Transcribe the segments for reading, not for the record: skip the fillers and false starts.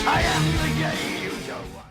I am the game you don't want.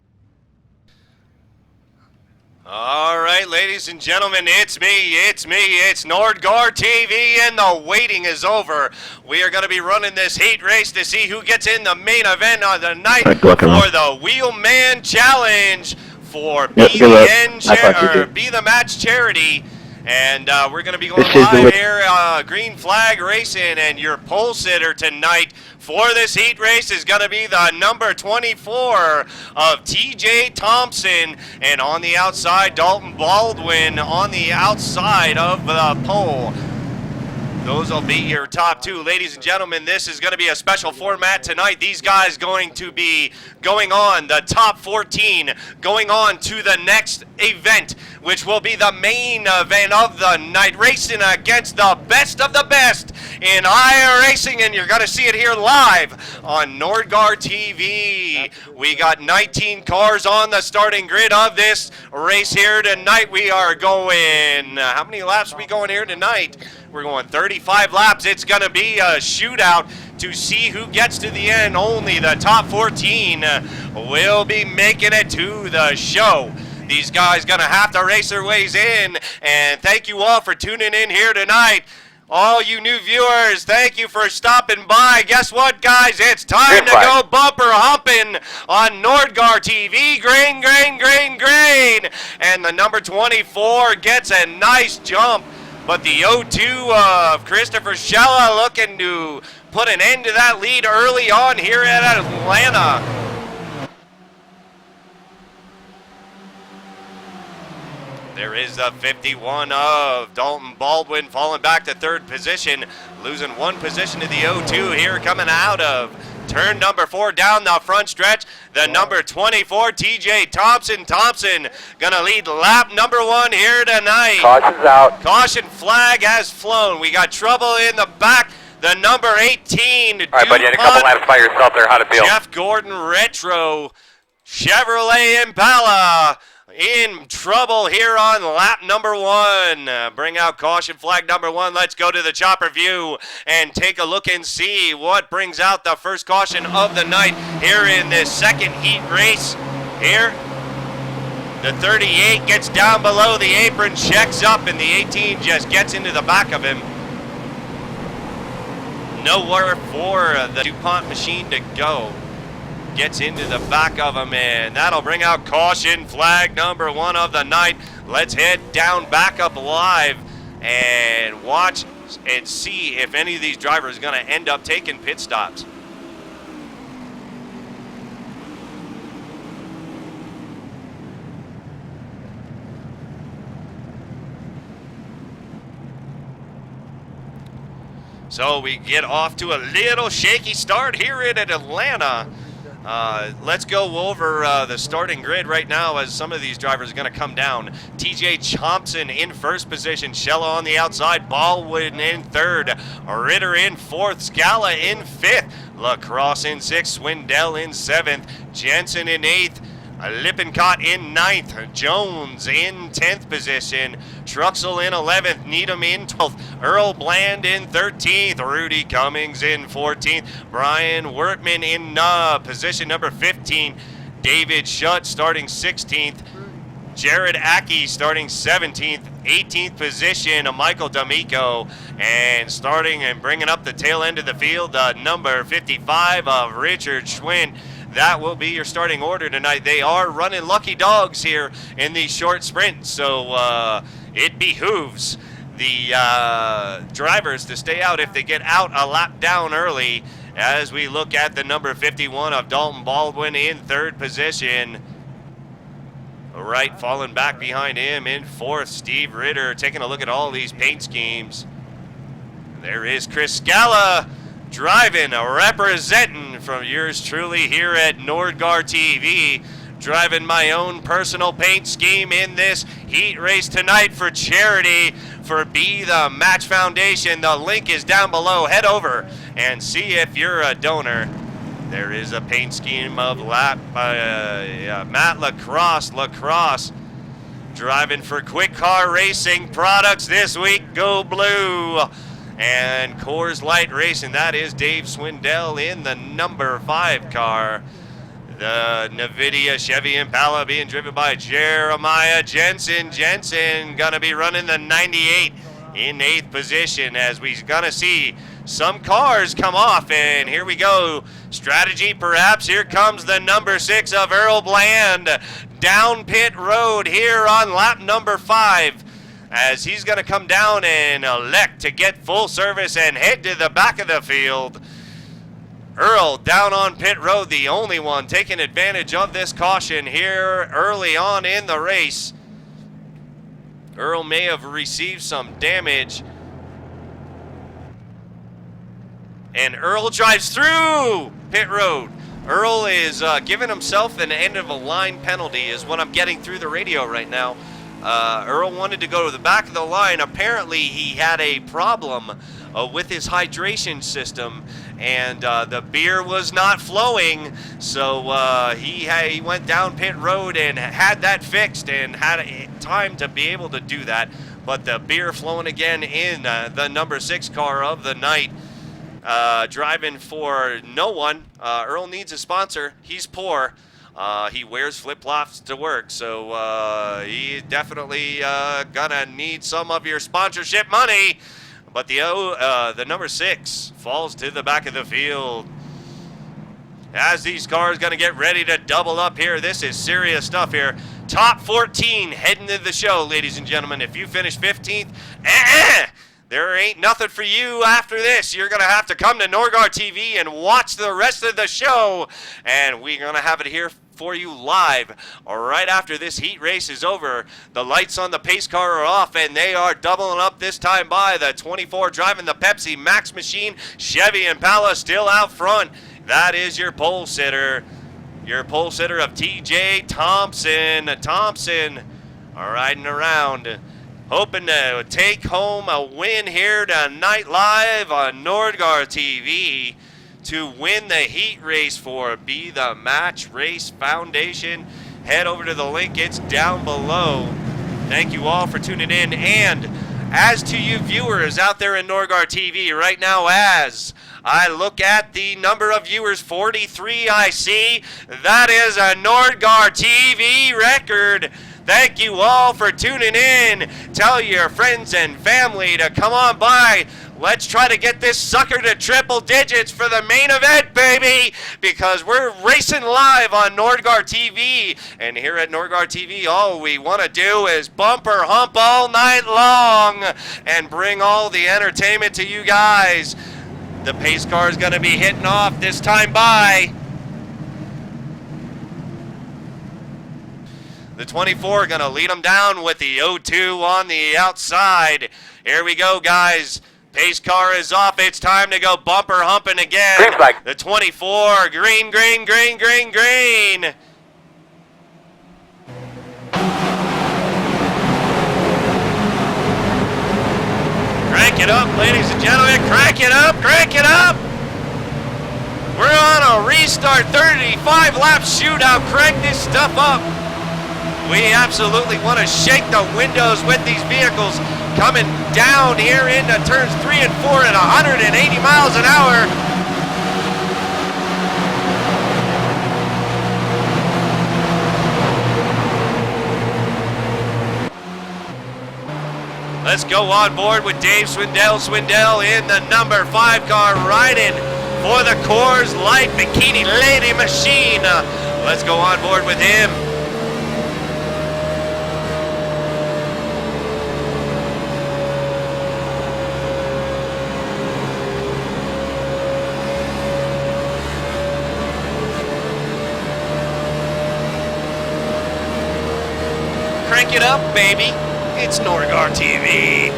All right, ladies and gentlemen, it's Nordgar TV, and the waiting is over. We are going to be running this heat race to see who gets in the main event of the night for the Wheelman Challenge for Be the Match charity. And we're going to be going live here, Green Flag Racing, and your pole sitter tonight for this heat race is going to be the number 24 of TJ Thompson, and on the outside, Dalton Baldwin on the outside of the pole. Those will be your top two. Ladies and gentlemen, this is going to be a special format tonight. These guys going to be going on, the top 14, going on to the next event, which will be the main event of the night, racing against the best of the best in Iracing, and you're going to see it here live on Nordgar TV. We got 19 cars on the starting grid of this race here tonight. We are going, how many laps are we going here tonight? We're going 35 laps. It's going to be a shootout to see who gets to the end. Only the top 14 will be making it to the show. These guys going to have to race their ways in. And thank you all for tuning in here tonight. All you new viewers, thank you for stopping by. Guess what, guys? It's time to go bumper humping on Nordgar TV. Grain. And the number 24 gets a nice jump. But the 0-2 of Christopher Schella looking to put an end to that lead early on here at Atlanta. There is the 51 of Dalton Baldwin falling back to third position, losing one position to the 0-2 here coming out of turn number 4 down the front stretch. The number 24, TJ Thompson. Thompson gonna lead lap number 1 here tonight. Caution's out. Caution flag has flown. We got trouble in the back. The number 18. All right, buddy, you had a couple laps by yourself there. How'd it feel? Jeff Gordon Retro Chevrolet Impala in trouble here on lap number 1. Bring out caution flag number 1. Let's go to the chopper view and take a look and see what brings out the first caution of the night here in this second heat race. Here, the 38 gets down below the apron, checks up, and the 18 just gets into the back of him. Nowhere for the DuPont machine to go. Gets into the back of him, and that'll bring out caution flag number 1 of the night. Let's head down back up live and watch and see if any of these drivers are going to end up taking pit stops. So we get off to a little shaky start here in Atlanta. Let's go over the starting grid right now as some of these drivers are going to come down. TJ Thompson in first position, Schella on the outside, Baldwin in third, Ritter in fourth, Scala in fifth, Lacrosse in sixth, Swindell in seventh, Jensen in eighth, Lippincott in ninth, Jones in 10th position, Truxell in 11th, Needham in 12th, Earl Bland in 13th, Rudy Cummings in 14th, Brian Wertman in position number 15, David Shutt starting 16th, Jared Aki starting 17th, 18th position, Michael D'Amico, and starting and bringing up the tail end of the field, number 55 of Richard Schwinn. That will be your starting order tonight. They are running lucky dogs here in these short sprints, so it behooves the drivers to stay out if they get out a lap down early, as we look at the number 51 of Dalton Baldwin in third position. Right, falling back behind him in fourth, Steve Ritter. Taking a look at all these paint schemes. There is Chris Scala driving, representing from yours truly here at Nordgar TV. Driving my own personal paint scheme in this heat race tonight for charity for Be the Match Foundation. The link is down below. Head over and see if you're a donor. There is a paint scheme of Matt Lacrosse driving for Quick Car Racing Products this week. Go Blue. And Coors Light Racing, that is Dave Swindell in the number 5 car. The NVIDIA Chevy Impala being driven by Jeremiah Jensen. Jensen gonna be running the 98 in 8th position, as we're gonna see some cars come off. And here we go. Strategy perhaps. Here comes the number 6 of Earl Bland down pit road here on lap number 5, as he's gonna come down and elect to get full service and head to the back of the field. Earl down on pit road, the only one taking advantage of this caution here early on in the race. Earl may have received some damage. And Earl drives through pit road. Earl is giving himself an end of a line penalty is what I'm getting through the radio right now. Earl wanted to go to the back of the line. Apparently he had a problem with his hydration system, and the beer was not flowing, so he went down pit road and had that fixed and had time to be able to do that. But the beer flowing again in the number 6 car of the night, driving for no one. Earl needs a sponsor. He's poor. He wears flip-flops to work, so he definitely gonna need some of your sponsorship money. But the number 6 falls to the back of the field. As these cars gonna get ready to double up here, this is serious stuff here. Top 14 heading to the show, ladies and gentlemen. If you finish 15th, there ain't nothing for you after this. You're going to have to come to Nordgar TV and watch the rest of the show. And we're going to have it here for you live right after this heat race is over. The lights on the pace car are off, and they are doubling up this time by the 24 driving the Pepsi Max machine. Chevy Impala still out front. That is your pole sitter. Your pole sitter of TJ Thompson. Thompson riding around, hoping to take home a win here tonight live on Nordgar TV to win the heat race for Be the Match Race Foundation. Head over to the link. It's down below. Thank you all for tuning in. And as to you viewers out there in Nordgar TV right now, as I look at the number of viewers, 43 I see. That is a Nordgar TV record. Thank you all for tuning in. Tell your friends and family to come on by. Let's try to get this sucker to triple digits for the main event, baby, because we're racing live on Nordgar TV. And here at Nordgar TV, all we want to do is bumper hump all night long and bring all the entertainment to you guys. The pace car is going to be hitting off this time by. The 24 going to lead them down with the 02 on the outside. Here we go, guys. Pace car is off. It's time to go bumper humping again. Green flag. The 24, green, green, green, green, green. Crank it up, ladies and gentlemen. Crank it up, crank it up. We're on a restart 35-lap shootout. Crank this stuff up. We absolutely want to shake the windows with these vehicles coming down here into turns 3 and 4 at 180 miles an hour. Let's go on board with Dave Swindell. Swindell in the number 5 car, riding for the Coors Light Bikini Lady Machine. Let's go on board with him. Crank it up, baby. It's Nordgar TV.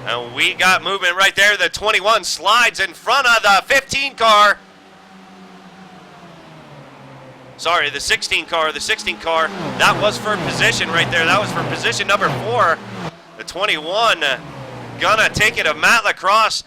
And we got movement right there. The 21 slides in front of the 15 car. Sorry, the 16 car, that was for position right there. That was for position number 4. The 21 gonna take it to Matt LaCrosse.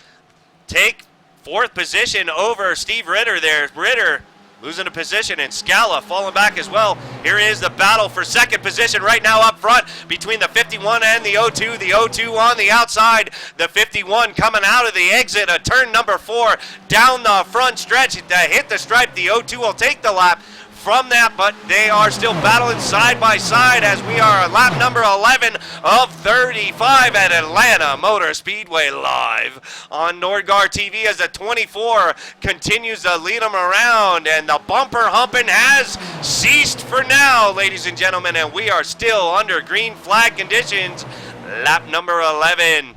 Take 4th position over Steve Ritter there. Ritter losing a position, and Scala falling back as well. Here is the battle for second position right now up front between the 51 and the 02. The 02 on the outside, the 51 coming out of the exit of turn number 4 down the front stretch to hit the stripe. The 02 will take the lap from that, but they are still battling side by side as we are at lap number 11 of 35 at Atlanta Motor Speedway live on Nordgar TV as the 24 continues to lead them around, and the bumper humping has ceased for now, ladies and gentlemen, and we are still under green flag conditions. Lap number 11.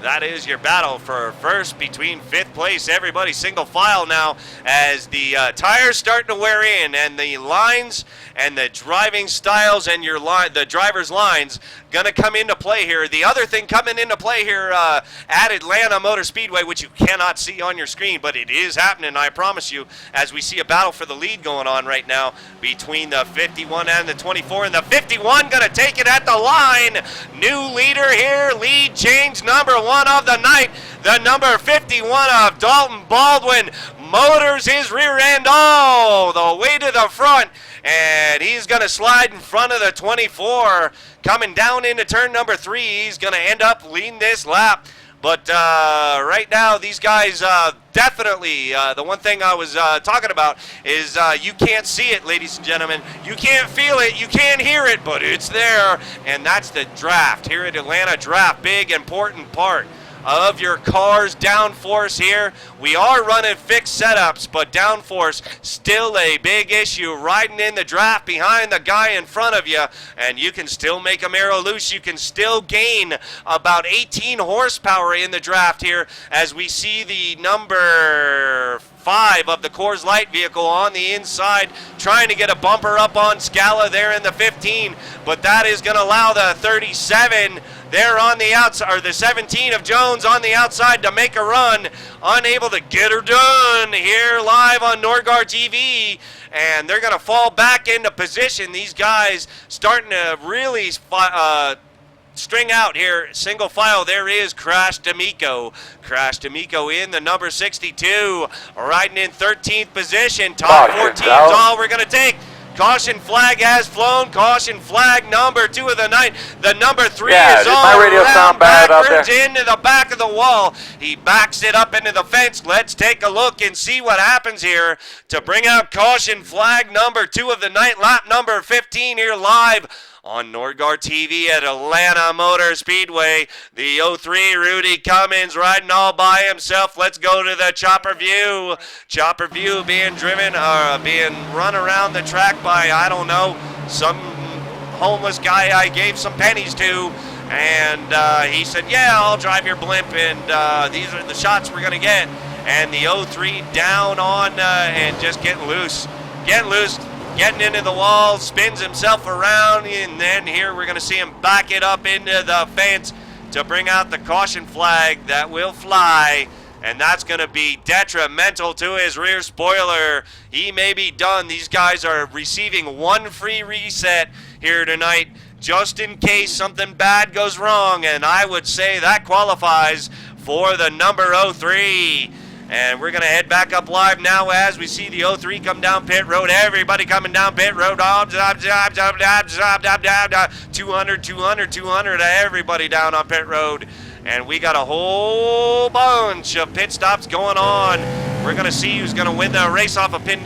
That is your battle for first between 5th place. Everybody single file now as the tires starting to wear in, and the lines and the driving styles and the driver's lines going to come into play here. The other thing coming into play here at Atlanta Motor Speedway, which you cannot see on your screen, but it is happening, I promise you, as we see a battle for the lead going on right now between the 51 and the 24, and the 51 going to take it at the line. New leader here, lead change number 1 of the night, the number 51 of Dalton Baldwin motors his rear end all the way to the front, and he's going to slide in front of the 24 coming down into turn number 3. He's going to end up leading this lap. But right now, these guys definitely, the one thing I was talking about is you can't see it, ladies and gentlemen. You can't feel it, you can't hear it, but it's there. And that's the draft here at Atlanta. Draft, big, important part of your car's downforce here. We are running fixed setups, but downforce still a big issue. Riding in the draft behind the guy in front of you, and you can still make a arrow loose. You can still gain about 18 horsepower in the draft here as we see the number 5 of the Coors Light vehicle on the inside trying to get a bumper up on Scala there in the 15, but that is going to allow the 37 there on the outside, or the 17 of Jones on the outside to make a run. Unable to get her done here live on Nordgar TV, and they're going to fall back into position. These guys starting to really string out here, single file. There is Crash D'Amico. Crash D'Amico in the number 62, riding in 13th position. Top 14 is all we're going to take. Caution flag has flown. Caution flag number 2 of the night. The number 3 is all my radio sound bad out there? into the back of the wall. He backs it up into the fence. Let's take a look and see what happens here to bring out caution flag number 2 of the night. Lap number 15 here live on Nordgar TV at Atlanta Motor Speedway. The 03 Rudy Cummins riding all by himself. Let's go to the chopper view. Chopper view being driven, being run around the track by, I don't know, some homeless guy I gave some pennies to. And he said, yeah, I'll drive your blimp, and these are the shots we're going to get. And the 03 down on and just getting loose. Getting into the wall, spins himself around, and then here we're going to see him back it up into the fence to bring out the caution flag that will fly, and that's going to be detrimental to his rear spoiler. He may be done. These guys are receiving 1 free reset here tonight just in case something bad goes wrong, and I would say that qualifies for the number 03. And we're going to head back up live now as we see the 03 come down pit road. Everybody coming down pit road. 200, 200, 200. Everybody down on pit road. And we got a whole bunch of pit stops going on. We're going to see who's going to win the race off of pit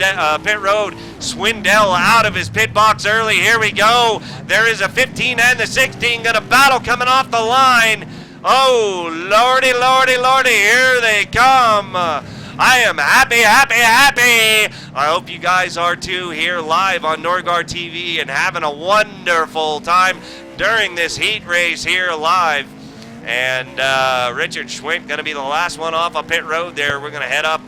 road. Swindell out of his pit box early. Here we go. There is a 15 and the 16 going to battle coming off the line. Oh, lordy, lordy, lordy, here they come. I am happy. I hope you guys are too here live on Nordgar TV and having a wonderful time during this heat race here live. And Richard Schwink going to be the last one off of pit road there. We're going to head up,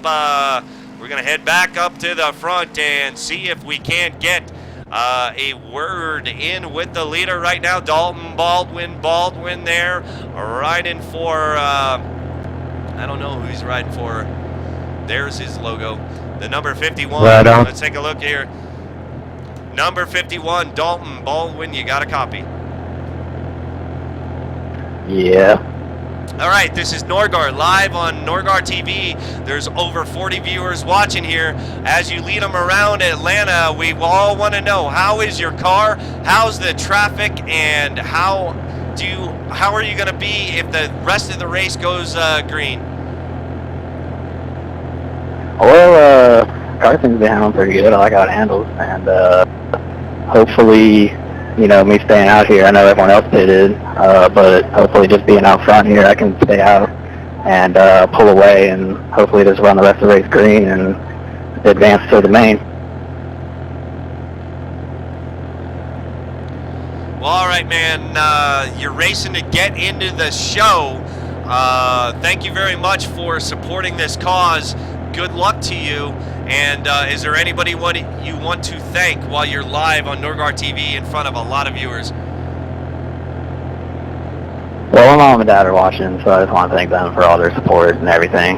we're going to head back up to the front and see if we can't get a word in with the leader right now. Dalton Baldwin there, riding for, I don't know who he's riding for. There's his logo. The number 51. Right on. Let's take a look here. Number 51, Dalton Baldwin. You got a copy. Yeah. All right, this is Nordgar live on Nordgar TV. There's over 40 viewers watching here. As you lead them around Atlanta, we all want to know, how is your car? How's the traffic? And how are you going to be if the rest of the race goes green? Well, car seems to be handling pretty good. I like how it handles, and hopefully, you know, me staying out here, I know everyone else pitted, but hopefully just being out front here, I can stay out and pull away and hopefully just run the rest of the race green and advance to the main. Well, all right, man. You're racing to get into the show. Thank you very much for supporting this cause. Good luck to you. And is there anybody you want to thank while you're live on Nordgar TV in front of a lot of viewers? Well, my mom and dad are watching, so I just want to thank them for all their support and everything.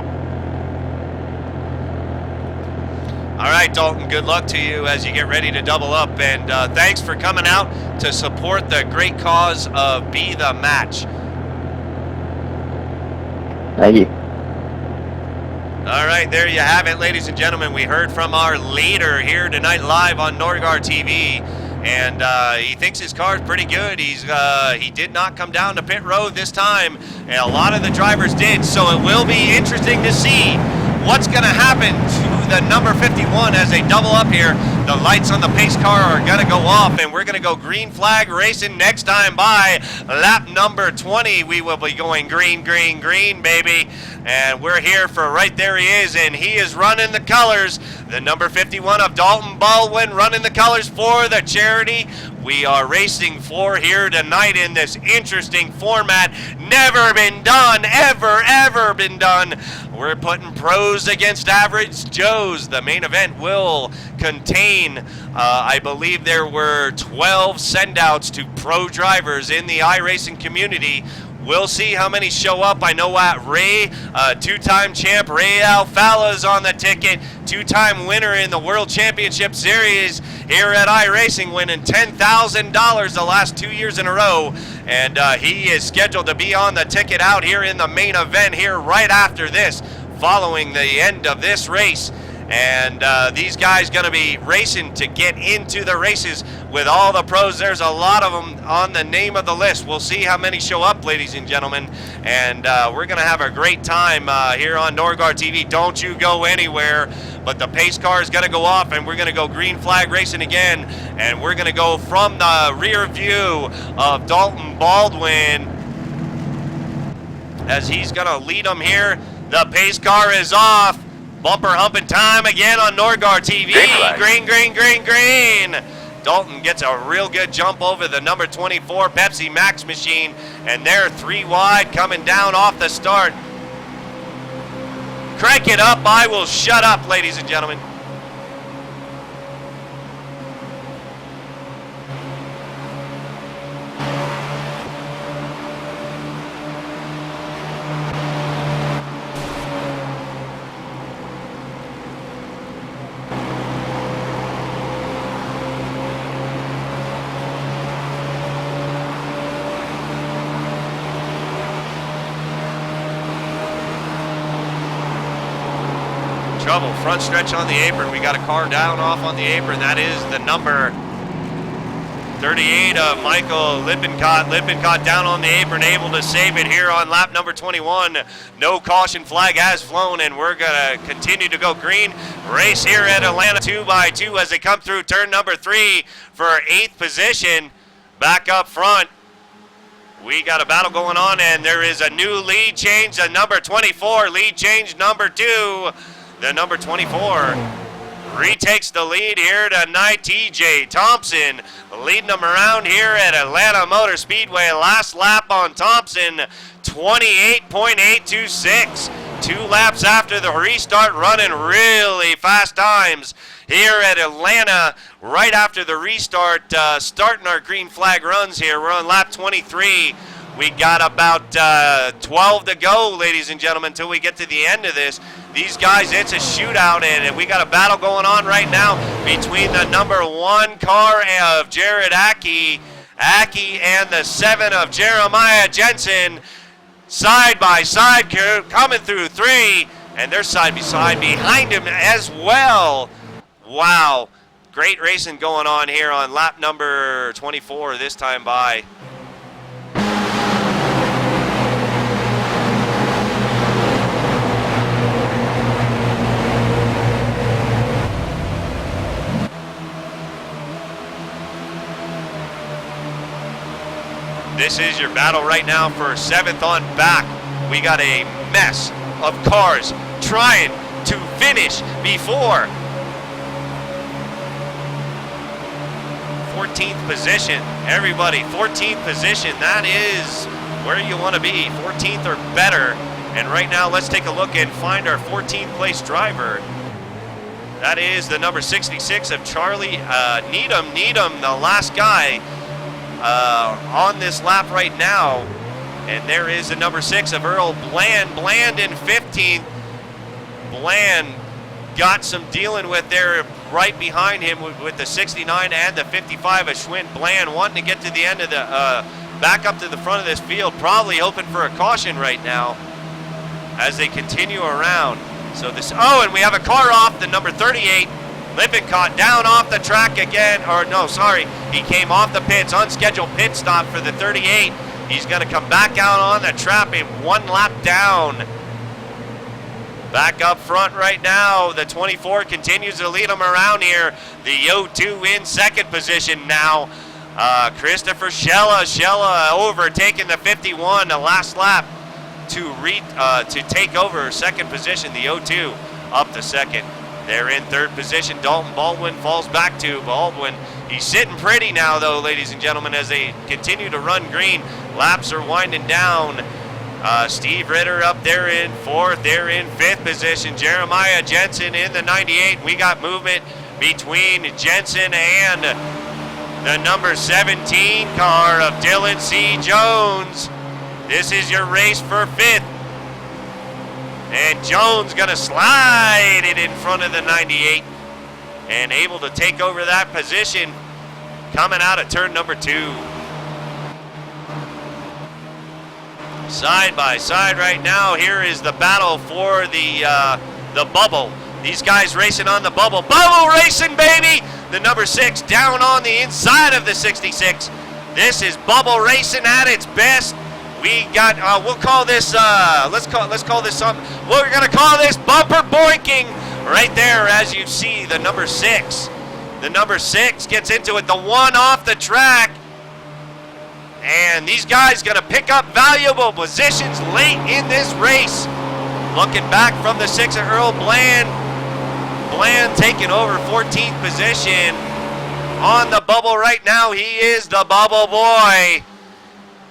All right, Dalton, good luck to you as you get ready to double up. And thanks for coming out to support the great cause of Be The Match. Thank you. All right, there you have it, ladies and gentlemen. We heard from our leader here tonight live on Nordgar TV, and he thinks his car is pretty good. He did not come down to pit road this time, and a lot of the drivers did, so it will be interesting to see what's going to happen to the number 51 as they double up here. The lights on the pace car are going to go off, and we're going to go green flag racing next time by lap number 20. We will be going green, green, green, baby. And we're here for right there he is, and he is running the colors. The number 51 of Dalton Baldwin running the colors for the charity we are racing for here tonight in this interesting format. Never been done, ever been done. We're putting pros against average Joes. The main event will contain, I believe there were 12 sendouts to pro drivers in the iRacing community. We'll see how many show up. I know Ray, two-time champ Ray Alfala's on the ticket, two-time winner in the World Championship Series here at iRacing, winning $10,000 the last 2 years in a row. And he is scheduled to be on the ticket out here in the main event here right after this, following the end of this race. And these guys going to be racing to get into the races with all the pros. There's a lot of them on the name of the list. We'll see how many show up, ladies and gentlemen. And we're going to have a great time here on Nordgar TV. Don't you go anywhere. But the pace car is going to go off, and we're going to go green flag racing again. And we're going to go from the rear view of Dalton Baldwin as he's going to lead them here. The pace car is off. Bumper humping time again on Nordgar TV. Green, green, green, green. Dalton gets a real good jump over the number 24 Pepsi Max machine, and they're 3 wide coming down off the start. Crank it up. I will shut up, ladies and gentlemen. Trouble, front stretch on the apron. We got a car down off on the apron. That is the number 38 of Michael Lippincott. Lippincott down on the apron, able to save it here on lap number 21. No caution flag has flown, and we're going to continue to go green. Race here at Atlanta 2x2 as they come through turn number 3 for 8th position. Back up front, we got a battle going on, and there is a new lead change. The number 24, lead change number 2. The number 24 retakes the lead here tonight. TJ Thompson leading them around here at Atlanta Motor Speedway. Last lap on Thompson, 28.826. 2 laps after the restart, running really fast times here at Atlanta. Right after the restart, starting our green flag runs here. We're on lap 23. We got about 12 to go, ladies and gentlemen, until we get to the end of this. These guys, it's a shootout, and we got a battle going on right now between the number 1 car of Jared Ackey Aki and the 7 of Jeremiah Jensen. Side by side, coming through 3, and they're side by side behind him as well. Wow, great racing going on here on lap number 24 this time by. This is your battle right now for 7th on back. We got a mess of cars trying to finish before 14th position. Everybody, 14th position. That is where you want to be, 14th or better. And right now, let's take a look and find our 14th place driver. That is the number 66 of Charlie Needham. Needham, the last guy on this lap right now. And there is the number 6 of Earl Bland. Bland in 15th. Bland got some dealing with there right behind him with the 69 and the 55 of Schwinn. Bland wanting to get to the end of the, back up to the front of this field, probably hoping for a caution right now as they continue around. So this, oh, and we have a car off, the number 38. Lippincott down off the track again, or no, sorry, he came off the pits, unscheduled pit stop for the 38. He's going to come back out on the trap in 1 lap down. Back up front right now, the 24 continues to lead him around here. The O2 in 2nd position now. Christopher Shella overtaking the 51, the last lap to take over 2nd position. The O2 up to 2nd. They're in 3rd position. Dalton Baldwin falls back to Baldwin. He's sitting pretty now, though, ladies and gentlemen, as they continue to run green. Laps are winding down. Steve Ritter up there in 4th. They're in 5th position. Jeremiah Jensen in the 98. We got movement between Jensen and the number 17 car of Dylan C. Jones. This is your race for 5th. And Jones gonna slide it in front of the 98 and able to take over that position coming out of turn number 2. Side by side right now, here is the battle for the bubble. These guys racing on the bubble. Bubble racing, baby! The number 6 down on the inside of the 66. This is bubble racing at its best. We got, we'll call this, let's call this something. We're gonna call this bumper boinking right there, as you see the number 6. The number 6 gets into it, the 1 off the track. And these guys gonna pick up valuable positions late in this race. Looking back from the 6 of Earl Bland. Bland taking over 14th position on the bubble right now. He is the bubble boy.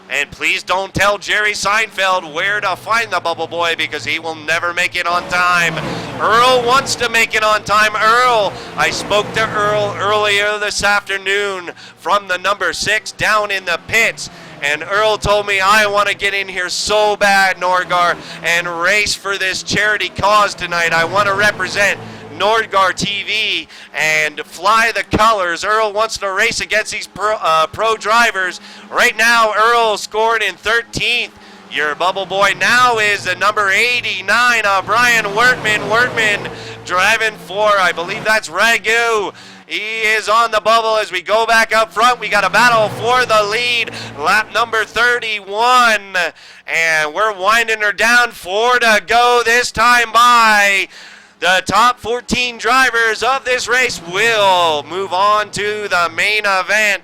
And please don't tell Jerry Seinfeld where to find the bubble boy, because he will never make it on time. Earl wants to make it on time. Earl, I spoke to Earl earlier this afternoon from the number 6 down in the pits. And Earl told me, I want to get in here so bad, Nordgar, and race for this charity cause tonight. I want to represent Nordgar TV and fly the colors. Earl wants to race against these pro drivers. Right now, Earl scored in 13th. Your bubble boy now is the number 89, Brian Wertman. Wertman driving for, I believe that's Ragu. He is on the bubble as we go back up front. We got a battle for the lead. Lap number 31. And we're winding her down. 4 to go this time by. The top 14 drivers of this race will move on to the main event.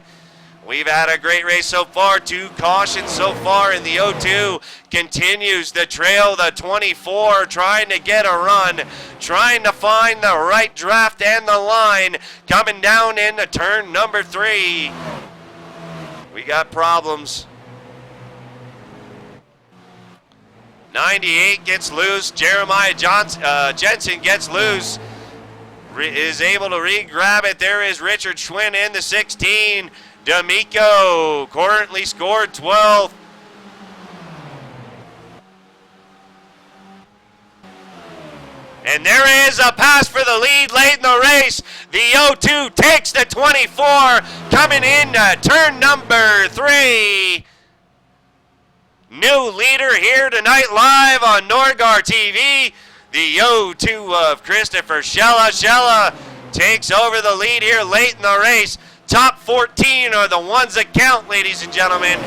We've had a great race so far. 2 cautions so far in the O2. Continues to trail the 24, trying to get a run, trying to find the right draft and the line. Coming down into turn number 3. We got problems. 98 gets loose. Jeremiah Jensen gets loose. Is able to re-grab it. There is Richard Schwinn in the 16. D'Amico currently scored 12th. And there is a pass for the lead late in the race. The 02 takes the 24, coming in turn number 3. New leader here tonight live on Nordgar TV. The 02 of Christopher Schella. Schella takes over the lead here late in the race. Top 14 are the ones that count, ladies and gentlemen.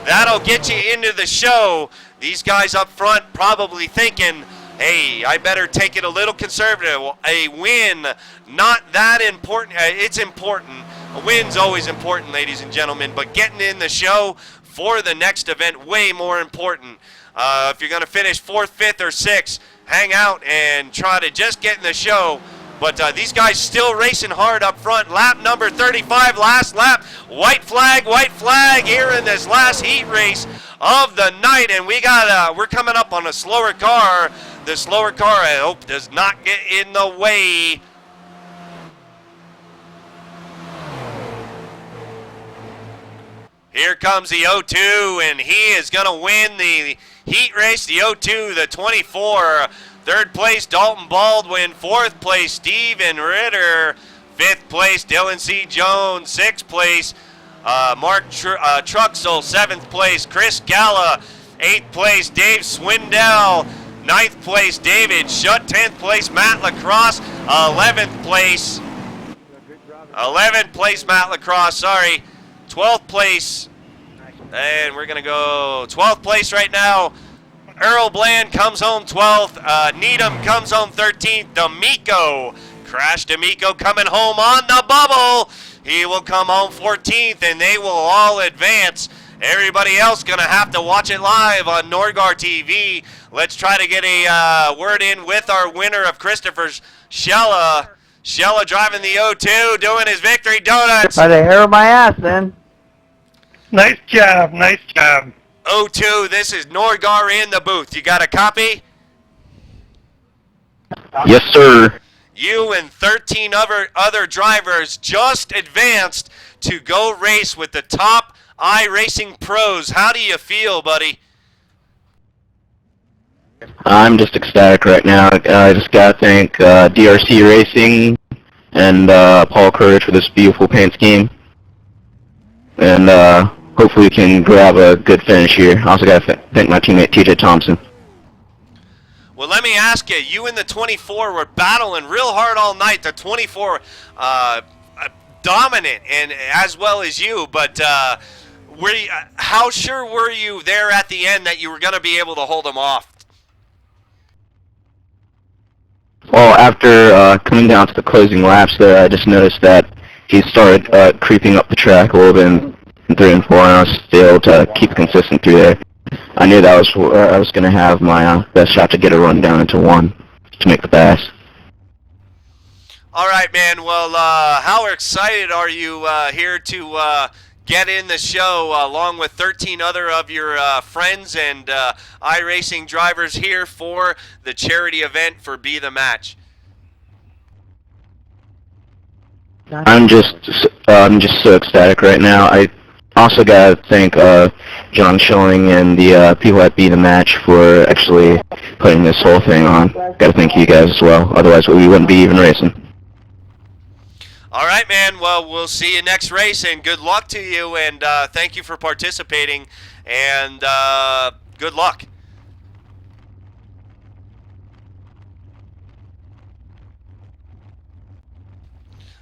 That'll get you into the show. These guys up front probably thinking, hey, I better take it a little conservative. A win, not that important. It's important. A win's always important, ladies and gentlemen, but getting in the show for the next event, way more important. If you're going to finish 4th, 5th, or 6th, hang out and try to just get in the show. But these guys still racing hard up front. Lap number 35, last lap. White flag here in this last heat race of the night. And we're coming up on a slower car. The slower car, I hope, does not get in the way. Here comes the 02, and he is going to win the heat race. The 02, the 24. 3rd place, Dalton Baldwin. 4th place, Steven Ritter. 5th place, Dylan C. Jones. 6th place, Mark Truxell. 7th place, Chris Galla. 8th place, Dave Swindell. 9th place, David Shutt. 10th place, Matt Lacrosse. 11th place, Matt Lacrosse, sorry. 12th place, and we're going to go 12th place right now. Earl Bland comes home 12th. Needham comes home 13th. D'Amico, Crash D'Amico coming home on the bubble. He will come home 14th, and they will all advance. Everybody else going to have to watch it live on Nordgar TV. Let's try to get a word in with our winner of Christopher Schella. Schella driving the 02, doing his victory donuts. By the hair of my ass, then. Nice job, nice job. 02, this is Nordgar in the booth. You got a copy? Yes, sir. You and 13 other drivers just advanced to go race with the top iRacing pros. How do you feel, buddy? I'm just ecstatic right now. I just got to thank DRC Racing and Paul Courage for this beautiful paint scheme. And hopefully we can grab a good finish here. I also got to thank my teammate TJ Thompson. Well, let me ask you, you and the 24 were battling real hard all night. The 24 dominant, and as well as you, but how sure were you there at the end that you were going to be able to hold them off? Well, after coming down to the closing laps there, I just noticed that he started creeping up the track a little bit in 3 and 4, and I was still able to keep consistent through there. I knew that was where I was going to have my best shot to get a run down into 1 to make the pass. All right, man. Well, how excited are you here to get in the show along with 13 other of your friends and iRacing drivers here for the charity event for Be The Match? I'm just so ecstatic right now. I also got to thank John Schilling and the people at Be The Match for actually putting this whole thing on. Got to thank you guys as well. Otherwise, we wouldn't be even racing. All right, man. Well, we'll see you next race, and good luck to you, and thank you for participating, and good luck.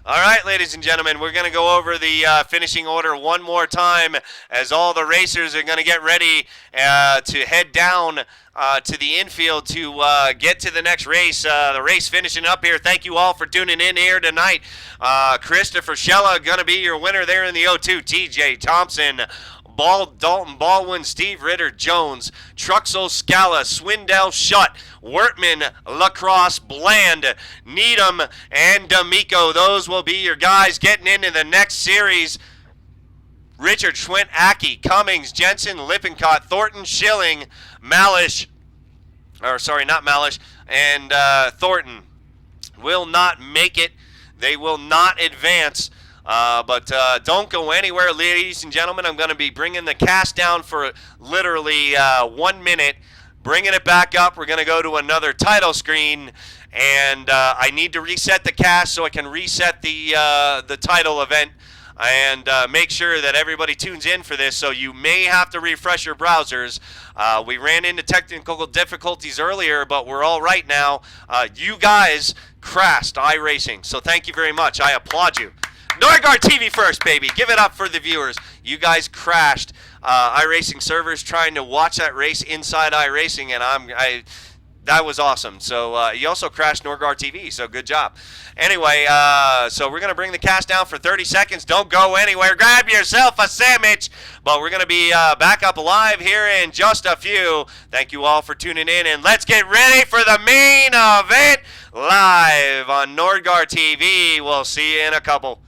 All right, ladies and gentlemen, we're going to go over the finishing order one more time as all the racers are going to get ready to head down to the infield to get to the next race. The race finishing up here. Thank you all for tuning in here tonight. Christopher Schella going to be your winner there in the 02. TJ Thompson, Dalton Baldwin, Steve Ritter, Jones, Truxell, Scala, Swindell, Shutt, Wertman, Lacrosse, Bland, Needham, and D'Amico. Those will be your guys getting into the next series. Richard, Schwint, Aki, Cummings, Jensen, Lippincott, Thornton, Schilling, Malish, and Thornton will not make it. They will not advance. But don't go anywhere, ladies and gentlemen. I'm going to be bringing the cast down for literally 1 minute. bringing it back up. We're going to go to another title screen, and I need to reset the cast so I can reset the title event and make sure that everybody tunes in for this. So you may have to refresh your browsers. We ran into technical difficulties earlier, but we're all right now. You guys crashed Iracing, so thank you very much. I applaud you. Nordgar TV first, baby. Give it up for the viewers. You guys crashed Iracing servers trying to watch that race inside Iracing, and that was awesome. So you also crashed Nordgar TV, so good job. Anyway, so we're going to bring the cast down for 30 seconds. Don't go anywhere. Grab yourself a sandwich. But we're going to be back up live here in just a few. Thank you all for tuning in, and let's get ready for the main event live on Nordgar TV. We'll see you in a couple.